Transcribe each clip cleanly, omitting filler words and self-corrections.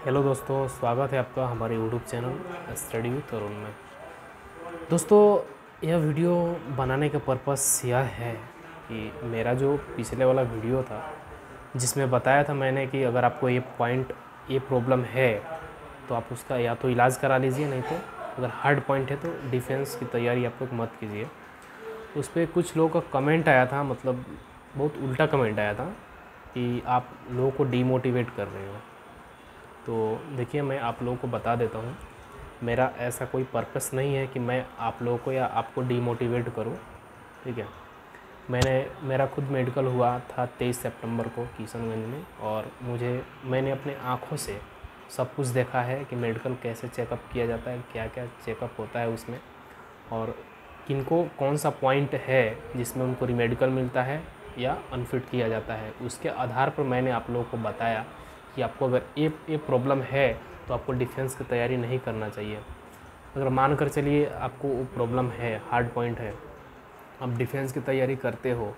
Hello दोस्तों, स्वागत है आपका हमारे YouTube channel study with Arun में। दोस्तों, यह वीडियो बनाने का पर्पस यह है कि मेरा जो पिछले वाला वीडियो था जिसमें बताया था मैंने कि अगर आपको ये प्रॉब्लम है तो आप उसका या तो इलाज करा लीजिए, नहीं तो अगर हार्ड पॉइंट है तो डिफेंस की तैयारी आप लोग मत कीजिए। उस पर कुछ लोगों का कमेंट आया था, मतलब बहुत उल्टा कमेंट आया था कि आप लोगों को डीमोटिवेट कर रहे हो। तो देखिए, मैं आप लोगों को बता देता हूँ, मेरा ऐसा कोई पर्पस नहीं है कि मैं आप लोगों को या आपको डीमोटिवेट करूँ। ठीक है, मेरा खुद मेडिकल हुआ था 23 सितंबर को किशनगंज में, और मैंने अपने आँखों से सब कुछ देखा है कि मेडिकल कैसे चेकअप किया जाता है, क्या क्या चेकअप होता है उसमें, और किनको कौन सा पॉइंट है जिसमें उनको रीमेडिकल मिलता है या अनफिट किया जाता है। उसके आधार पर मैंने आप लोगों को बताया कि आपको अगर ये प्रॉब्लम है तो आपको डिफेंस की तैयारी नहीं करना चाहिए। अगर मान कर चलिए आपको वो प्रॉब्लम है, हार्ड पॉइंट है, आप डिफेंस की तैयारी करते हो,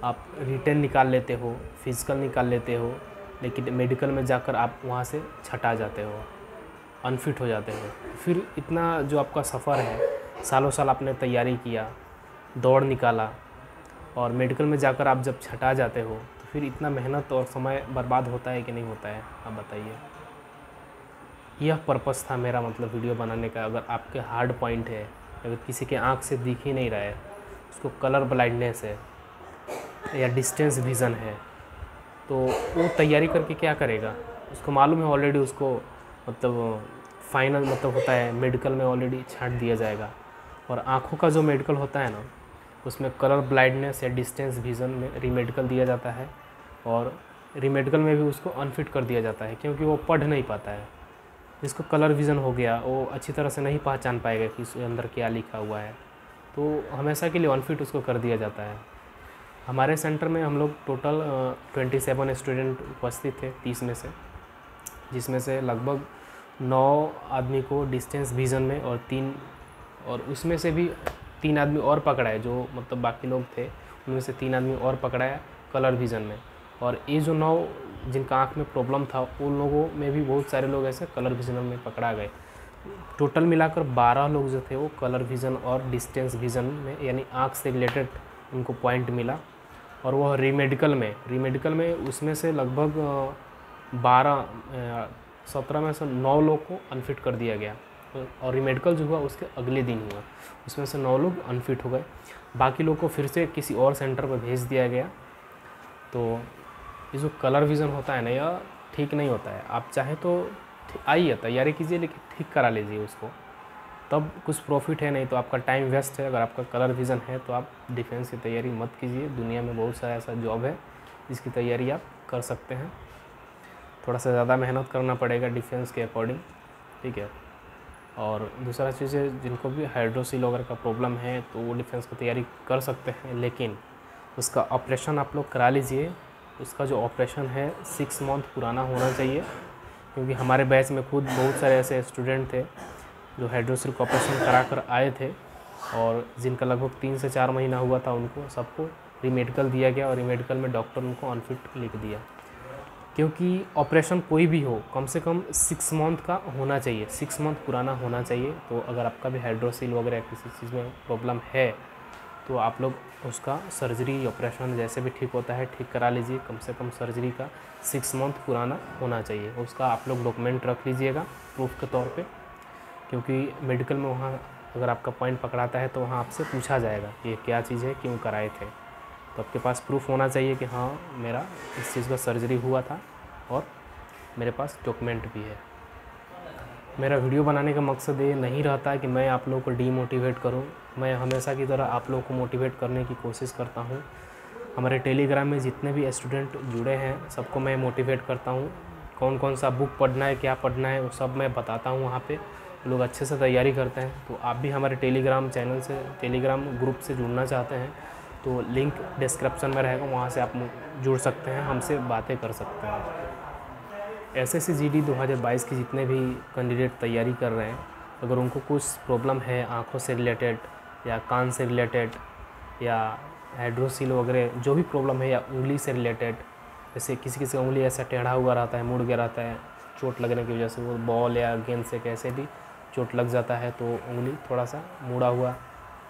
आप रिटेन निकाल लेते हो, फिजिकल निकाल लेते हो, लेकिन मेडिकल में जाकर आप वहाँ से छटा जाते हो, अनफिट हो जाते हो, फिर इतना जो आपका सफ़र है, सालों साल आपने तैयारी किया, दौड़ निकाला, और मेडिकल में जाकर आप जब छटा जाते हो तो फिर इतना मेहनत और समय बर्बाद होता है कि नहीं होता है, आप बताइए। यह पर्पस था मेरा, मतलब वीडियो बनाने का। अगर आपके हार्ड पॉइंट है, अगर किसी के आँख से दिख ही नहीं रहा है, उसको कलर ब्लाइंडनेस है या डिस्टेंस विज़न है, तो वो तैयारी करके क्या करेगा? उसको मालूम है ऑलरेडी, उसको मतलब फाइनल मतलब होता है मेडिकल में ऑलरेडी छांट दिया जाएगा। और आँखों का जो मेडिकल होता है ना, उसमें कलर ब्लाइंडनेस या डिस्टेंस विज़न में रीमेडिकल दिया जाता है, और रीमेडिकल में भी उसको अनफिट कर दिया जाता है, क्योंकि वो पढ़ नहीं पाता है। जिसको कलर विज़न हो गया, वो अच्छी तरह से नहीं पहचान पाएगा कि इसके अंदर क्या लिखा हुआ है, तो हमेशा के लिए अनफिट उसको कर दिया जाता है। हमारे सेंटर में हम लोग टोटल 27 स्टूडेंट उपस्थित थे 30 में से, जिसमें से लगभग 9 आदमी को डिस्टेंस विज़न में और उसमें से भी 3 आदमी और पकड़ाए, जो मतलब बाकी लोग थे उनमें से 3 आदमी और पकड़ाया कलर विज़न में। और ये जो 9 जिनका आँख में प्रॉब्लम था, उन लोगों में भी बहुत सारे लोग ऐसे कलर विज़न में पकड़ा गए। टोटल मिलाकर 12 लोग जो थे वो कलर विज़न और डिस्टेंस विज़न में, यानी आँख से रिलेटेड उनको पॉइंट मिला। और वह रीमेडिकल में उसमें से लगभग 17 में से 9 लोग को अनफिट कर दिया गया, और रीमेडिकल जो हुआ उसके अगले दिन हुआ, उसमें से 9 लोग अनफिट हो गए। बाकी लोग को फिर से किसी और सेंटर पर भेज दिया गया। तो ये जो कलर विज़न होता है ना, यह ठीक नहीं होता है। आप चाहे तो आइए तैयारी कीजिए, लेकिन ठीक करा लीजिए उसको, तब कुछ प्रॉफिट है, नहीं तो आपका टाइम वेस्ट है। अगर आपका कलर विज़न है तो आप डिफेंस की तैयारी मत कीजिए। दुनिया में बहुत सारा ऐसा जॉब है जिसकी तैयारी आप कर सकते हैं। थोड़ा सा ज़्यादा मेहनत करना पड़ेगा डिफेंस के अकॉर्डिंग, ठीक है। और दूसरा चीज़ है, जिनको भी हाइड्रोसिल वगैरह का प्रॉब्लम है तो वो डिफेंस की तैयारी कर सकते हैं, लेकिन उसका ऑपरेशन आप लोग करा लीजिए। उसका जो ऑपरेशन है 6 मंथ पुराना होना चाहिए, क्योंकि हमारे बैच में खुद बहुत सारे ऐसे स्टूडेंट थे जो हाइड्रोसिल का ऑपरेशन करा कर आए थे, और जिनका लगभग 3 से 4 महीना हुआ था, उनको सबको रीमेडिकल दिया गया, और रीमेडिकल में डॉक्टर उनको अनफिट लिख दिया। क्योंकि ऑपरेशन कोई भी हो, कम से कम 6 मंथ का होना चाहिए, 6 मंथ पुराना होना चाहिए। तो अगर आपका भी हाइड्रोसिल वगैरह किसी चीज़ में प्रॉब्लम है तो आप लोग उसका सर्जरी ऑपरेशन जैसे भी ठीक होता है ठीक करा लीजिए। कम से कम सर्जरी का 6 मंथ पुराना होना चाहिए, उसका आप लोग डॉक्यूमेंट रख लीजिएगा प्रूफ के तौर पे, क्योंकि मेडिकल में वहाँ अगर आपका पॉइंट पकड़ाता है तो वहाँ आपसे पूछा जाएगा कि ये क्या चीज़ है, क्यों कराए थे। तो आपके पास प्रूफ होना चाहिए कि हाँ, मेरा इस चीज़ का सर्जरी हुआ था और मेरे पास डॉक्यूमेंट भी है। मेरा वीडियो बनाने का मकसद ये नहीं रहता कि मैं आप लोगों को डीमोटिवेट करूं। मैं हमेशा की तरह आप लोगों को मोटिवेट करने की कोशिश करता हूं। हमारे टेलीग्राम में जितने भी स्टूडेंट जुड़े हैं सबको मैं मोटिवेट करता हूं। कौन कौन सा बुक पढ़ना है, क्या पढ़ना है, वो सब मैं बताता हूं। वहाँ पे लोग अच्छे से तैयारी करते हैं। तो आप भी हमारे टेलीग्राम चैनल से, टेलीग्राम ग्रुप से जुड़ना चाहते हैं तो लिंक डिस्क्रिप्शन में रहेगा, वहाँ से आप जुड़ सकते हैं, हमसे बातें कर सकते हैं। एसएससी जीडी 2022 की जितने भी कैंडिडेट तैयारी कर रहे हैं, अगर उनको कुछ प्रॉब्लम है आँखों से रिलेटेड या कान से रिलेटेड या हाइड्रोसिल वगैरह जो भी प्रॉब्लम है, या उंगली से रिलेटेड, जैसे किसी किसी का उंगली ऐसा टेढ़ा हुआ रहता है, मुड़ गया रहता है, चोट लगने की वजह से, वो बॉल या गेंद से कैसे भी चोट लग जाता है तो उंगली थोड़ा सा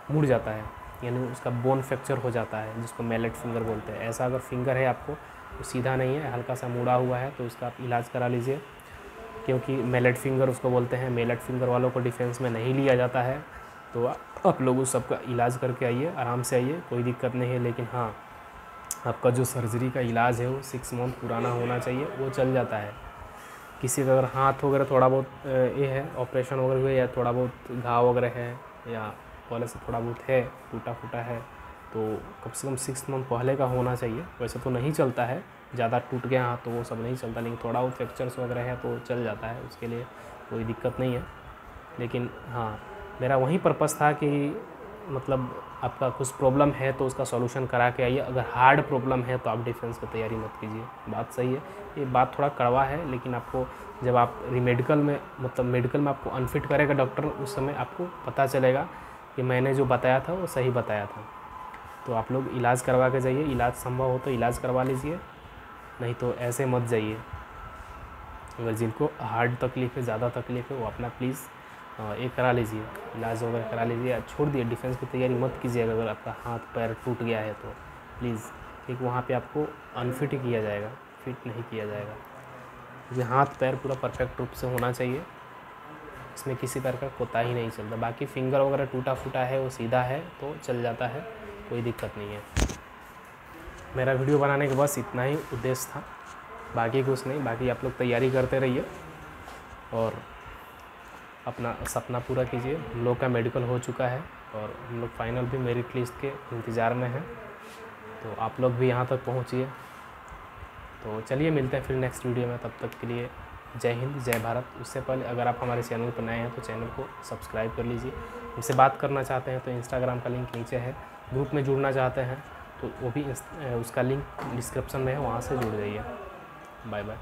मुड़ जाता है, यानी उसका बोन फ्रैक्चर हो जाता है, जिसको मैलेट फिंगर बोलते हैं। ऐसा अगर फिंगर है आपको, तो सीधा नहीं है, हल्का सा मुड़ा हुआ है, तो उसका आप इलाज करा लीजिए, क्योंकि मैलेट फिंगर उसको बोलते हैं। मैलेट फिंगर वालों को डिफेंस में नहीं लिया जाता है, तो आप लोग उस सब का इलाज करके आइए, आराम से आइए, कोई दिक्कत नहीं है। लेकिन हाँ, आपका जो सर्जरी का इलाज है वो 6 मंथ पुराना होना चाहिए, वो चल जाता है। किसी का अगर हाथ वगैरह थोड़ा बहुत ये है, ऑपरेशन वगैरह हुए, या थोड़ा बहुत घाव वगैरह है, या पहले से थोड़ा बहुत है, टूटा फूटा है, तो कम से कम 6 मंथ पहले का होना चाहिए। वैसे तो नहीं चलता है, ज़्यादा टूट गया हाथ तो वो सब नहीं चलता, लेकिन थोड़ा बहुत फ्रैक्चर्स वगैरह है तो चल जाता है, उसके लिए कोई दिक्कत नहीं है। लेकिन हाँ, मेरा वही पर्पस था कि मतलब आपका कुछ प्रॉब्लम है तो उसका सॉल्यूशन करा के आइए। अगर हार्ड प्रॉब्लम है तो आप डिफेंस की तैयारी मत कीजिए। बात सही है, ये बात थोड़ा कड़वा है, लेकिन आपको जब आप मेडिकल में आपको अनफिट करेगा डॉक्टर, उस समय आपको पता चलेगा कि मैंने जो बताया था वो सही बताया था। तो आप लोग इलाज करवा के जाइए, इलाज संभव हो तो इलाज करवा लीजिए, नहीं तो ऐसे मत जाइए। अगर जिनको हार्ड तकलीफ़ है, ज़्यादा तकलीफ़ है, वो अपना प्लीज़ ये करा लीजिए, इलाज वगैरह करा लीजिए। छोड़ दिए, डिफेंस की तैयारी मत कीजिएगा। अगर आपका हाथ पैर टूट गया है तो प्लीज़, क्योंकि वहाँ पे आपको अनफिट ही किया जाएगा, फिट नहीं किया जाएगा। क्योंकि हाथ पैर पूरा परफेक्ट रूप से होना चाहिए, इसमें किसी प्रकार का कोताही नहीं चलता। बाकी फिंगर वगैरह टूटा फूटा है, वो सीधा है तो चल जाता है, कोई दिक्कत नहीं है। मेरा वीडियो बनाने का बस इतना ही उद्देश्य था, बाकी कुछ नहीं। बाकी आप लोग तैयारी करते रहिए और अपना सपना पूरा कीजिए। हम लोग का मेडिकल हो चुका है और हम लोग फाइनल भी मेरिट लिस्ट के इंतज़ार में हैं, तो आप लोग भी यहाँ तक पहुँचिए। तो चलिए, मिलते हैं फिर नेक्स्ट वीडियो में। तब तक के लिए जय हिंद, जय भारत। उससे पहले अगर आप हमारे चैनल पर नए हैं तो चैनल को सब्सक्राइब कर लीजिए। हमसे बात करना चाहते हैं तो इंस्टाग्राम का लिंक नीचे है, ग्रुप में जुड़ना चाहते हैं तो वो भी उसका लिंक डिस्क्रिप्शन में है, वहाँ से जुड़ जाइए। Bye bye.